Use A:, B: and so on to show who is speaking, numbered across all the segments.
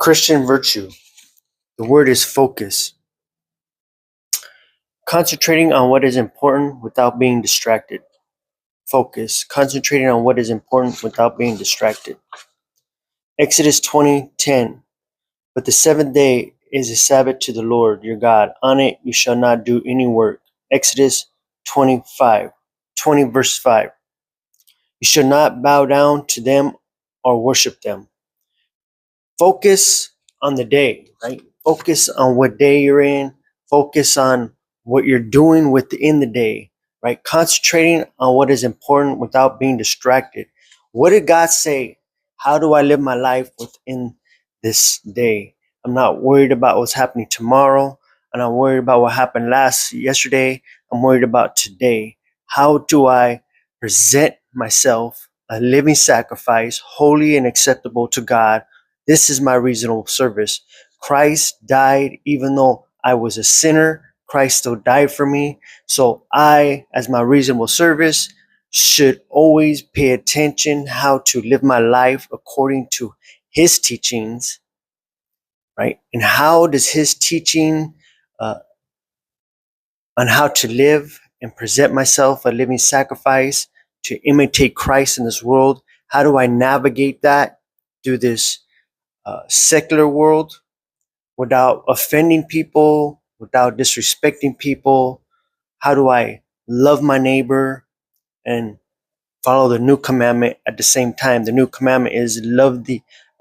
A: Christian virtue. The word is focus. Concentrating on what is important without being distracted. Focus. Concentrating on what is important without being distracted. Exodus 20:10. But the seventh day is a Sabbath to the Lord your God. On it you shall not do any work. Exodus 20 verse 5. You shall not bow down to them or worship them. Focus on the day, right? Focus on what day you're in. Focus on what you're doing within the day, right? Concentrating on what is important without being distracted. What did God say? How do I live my life within this day? I'm not worried about what's happening tomorrow. I'm not worried about what happened yesterday. I'm worried about today. How do I present myself a living sacrifice, holy and acceptable to God? This is my reasonable service. Christ died even though I was a sinner. Christ still died for me. So I, as my reasonable service, should always pay attention how to live my life according to his teachings, right? And how does his teaching on how to live and present myself a living sacrifice to imitate Christ in this world, how do I navigate that through this secular world without offending people, without disrespecting people? How do I love my neighbor and follow the new commandment at the same time? The new commandment is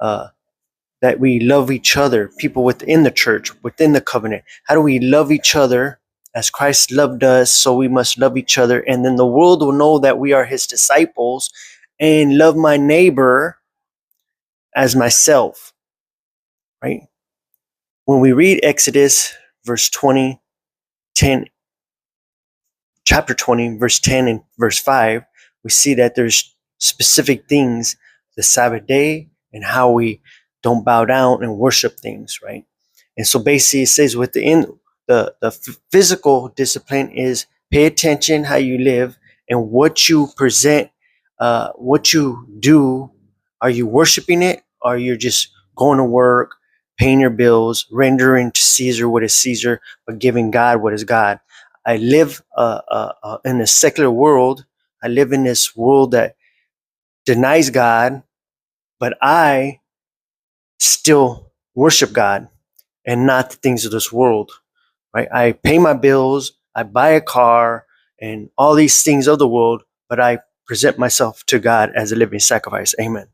A: that we love each other, people within the church, within the covenant. How do we love each other as Christ loved us? So we must love each other, and then the world will know that we are his disciples, and love my neighbor as myself, right? When we read Exodus verse 20, 10, chapter 20, verse 10 and verse 5, we see that there's specific things, the Sabbath day, and how we don't bow down and worship things, right? And so basically it says within the physical discipline is pay attention how you live and what you present, what you do. Are you worshiping it? Or are you just going to work, paying your bills, rendering to Caesar what is Caesar, but giving God what is God? I live in a secular world. I live in this world that denies God, but I still worship God and not the things of this world, right? I pay my bills, I buy a car, and all these things of the world, but I present myself to God as a living sacrifice. Amen.